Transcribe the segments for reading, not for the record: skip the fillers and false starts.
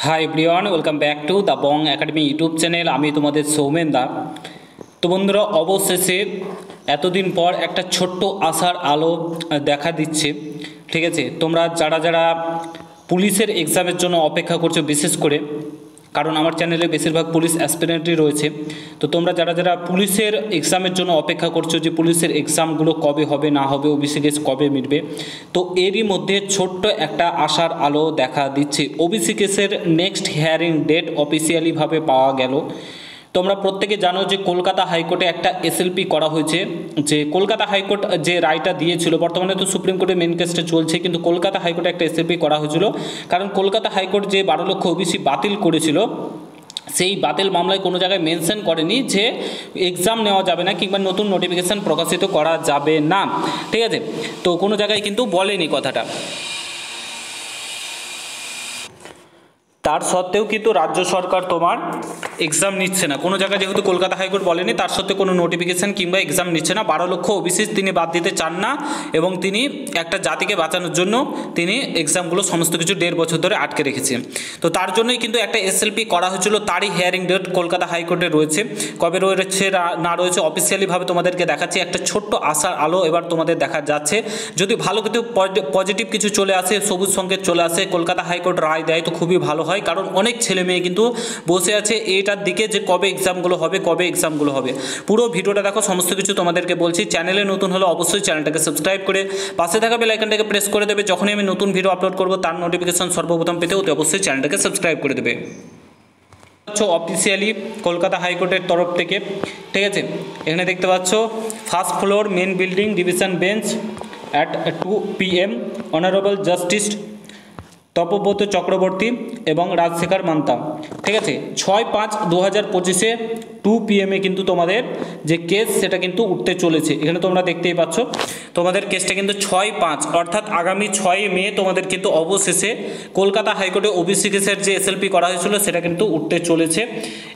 Hi everyone, welcome back to the Bong academy YouTube channel. আমি তোমাদের সৌমেন দা। তো বন্ধুরা, অবশেষে এতদিন পর একটা ছোট্ট আশার আলো দেখা দিচ্ছে। ঠিক আছে, তোমরা যারা যারা পুলিশের এক্সামের জন্য অপেক্ষা করছো, বিশেষ করে কারণ আমার চ্যানেলে বেশিরভাগ পুলিশ অ্যাসপিরেন্টই রয়েছে, তো তোমরা যারা যারা পুলিশের এক্সামের জন্য অপেক্ষা করছো যে পুলিশের এক্সামগুলো কবে হবে না হবে, ওবিসি কেস কবে মিটবে, তো এরই মধ্যে ছোট্ট একটা আশার আলো দেখা দিচ্ছে। ওবিসি কেসের নেক্সট হিয়ারিং ডেট অফিসিয়ালিভাবে পাওয়া গেল। তোমরা প্রত্যেকে জানো যে কলকাতা হাইকোর্টে একটা এসএলপি করা হয়েছে, যে কলকাতা হাইকোর্ট যে রায়টা দিয়েছিল, বর্তমানে তো সুপ্রিম কোর্টে মেন কেসটা চলছে, কিন্তু কলকাতা হাইকোর্টে একটা এসএলপি করা হয়েছিল। কারণ কলকাতা হাইকোর্ট যে 12 লক্ষ ওবিসি বাতিল করেছিল, সেই বাতিল মামলায় কোনো জায়গায় মেনশন করেনি যে এক্সাম নেওয়া যাবে না কিংবা নতুন নোটিফিকেশান প্রকাশিত করা যাবে না। ঠিক আছে, তো কোনো জায়গায় কিন্তু বলেনি কথাটা। তার সত্ত্বেও কিন্তু রাজ্য সরকার তোমার এক্সাম নিচ্ছে না, কোনো জায়গায় যেহেতু কলকাতা হাইকোর্ট বলেনি, তার সত্ত্বেও কোনো নোটিফিকেশান কিংবা এক্সাম নিচ্ছে না। 12 লক্ষ ওবিসি তিনি বাদ দিতে চান না, এবং তিনি একটা জাতিকে বাঁচানোর জন্য তিনি এক্সামগুলো সমস্ত কিছু 1.5 বছর ধরে আটকে রেখেছেন। তো তার জন্যই কিন্তু একটা এসএলপি করা হয়েছিল, তারই হিয়ারিং ডেট কলকাতা হাইকোর্টে রয়েছে। কবে রয়েছে না রয়েছে অফিসিয়ালিভাবে তোমাদেরকে দেখাচ্ছি। একটা ছোট্ট আশার আলো এবার তোমাদের দেখা যাচ্ছে। যদি ভালো কিছু পজিটিভ কিছু চলে আসে, সবুজ সংকেত চলে আসে, কলকাতা হাইকোর্ট রায় দেয়, তো খুবই ভালো হয়। কারণ অনেক ছেলে মেয়ে কিন্তু বসে আছে এইটার দিকে যে কবে এক্সামগুলো হবে। পুরো ভিডিওটা দেখো, সমস্ত কিছু তোমাদেরকে বলছি। চ্যানেলে নতুন হলে অবশ্যই চ্যানেলটাকে সাবস্ক্রাইব করে পাশে থাকা বেল আইকনটাকে প্রেস করে দেবে। যখনই আমি নতুন ভিডিও আপলোড করব তার নোটিফিকেশন সর্বপ্রথম পেতে অতি অবশ্যই চ্যানেলটাকে সাবস্ক্রাইব করে দেবে। অফিসিয়ালি কলকাতা হাইকোর্টের তরফ থেকে, ঠিক আছে, এখানে দেখতে পাচ্ছ first floor main building division bench at 2 PM honourable justice Tapabrata Chakraborty এবং রাজশেখর মান্তা। ঠিক আছে, 6/5/2025 2 PM কিন্তু তোমাদের যে কেস সেটা কিন্তু উঠতে চলেছে। এখানে তোমরা দেখতেই পাচ্ছ তোমাদের কেসটা কিন্তু 6/5 অর্থাৎ আগামী 6 মে তোমাদের কিন্তু অবশেষে কলকাতা হাইকোর্টে ওবিসি কেসের যে এসএলপি করা হয়েছিল সেটা কিন্তু উঠতে চলেছে,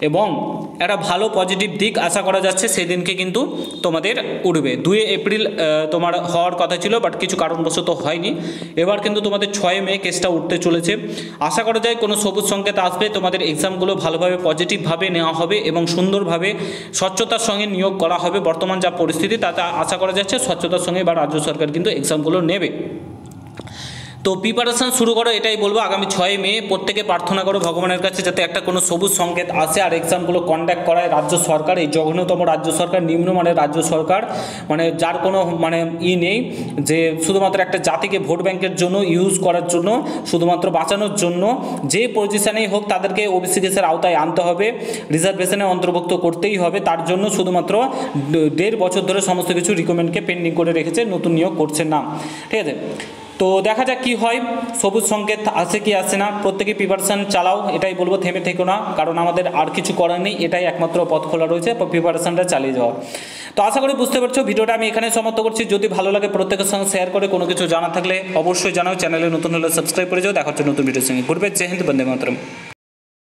এবং একটা ভালো পজিটিভ দিক আশা করা যাচ্ছে সেই দিনকে কিন্তু তোমাদের উঠবে। 2 এপ্রিল তোমার হওয়ার কথা ছিল, বাট কিছু কারণবশত হয়নি। এবার কিন্তু তোমাদের 6 মে কেসটা উঠতে চলেছে। আশা করা যায় কোনো সবুজ সংকেত আসবে, তোমাদের এক্সামগুলো ভালোভাবে পজিটিভভাবে নেওয়া হবে এবং সুন্দরভাবে স্বচ্ছতার সঙ্গে নিয়োগ করা হবে। বর্তমান যা পরিস্থিতি তাতে আশা করা যাচ্ছে স্বচ্ছতার সঙ্গে বা রাজ্য সরকার কিন্তু এক্সামগুলো নেবে। তো প্রিপারেশান শুরু করো, এটাই বলবো। আগামী 6 মে প্রত্যেকে প্রার্থনা করো ভগবানের কাছে যাতে একটা কোনো সবুজ সংকেত আসে আর এক্সামগুলো কন্ডাক্ট করায় রাজ্য সরকার, এই জঘন্যতম রাজ্য সরকার, নিম্নমানের রাজ্য সরকার, মানে যার কোনো নেই, যে শুধুমাত্র একটা জাতিকে ভোট ব্যাংকের জন্য ইউজ করার জন্য, শুধুমাত্র বাঁচানোর জন্য যে পজিশনেই হোক তাদেরকে ওবিসি কেসের আওতায় আনতে হবে, রিজার্ভেশনে অন্তর্ভুক্ত করতেই হবে। তার জন্য শুধুমাত্র 1.5 বছর ধরে সমস্ত কিছু রিকমেন্ডকে পেন্ডিং করে রেখেছে, নতুন নিয়োগ করছে না। ঠিক আছে, তো দেখা যাক কী হয়, সবুজ সংকেত আসে কি আসে না। প্রত্যেকে প্রিপারেশান চালাও, এটাই বলবো, থেমে থেকো না, কারণ আমাদের আর কিছু করার নেই, এটাই একমাত্র পথ খোলা রয়েছে, প্রিপারেশানটা চালিয়ে যাওয়া। তো আশা করি বুঝতে পারছো। ভিডিওটা আমি এখানে সমাপ্ত করছি। যদি ভালো লাগে প্রত্যেকের সঙ্গে শেয়ার করে, কোনো কিছু জানা থাকলে অবশ্যই জানাও। চ্যানেলে নতুন হলে সাবস্ক্রাইব করে যাও। দেখা হচ্ছে নতুন ভিডিওর সঙ্গে। ঘুরবে। জয় হিন্দ, বন্দে মাতরম।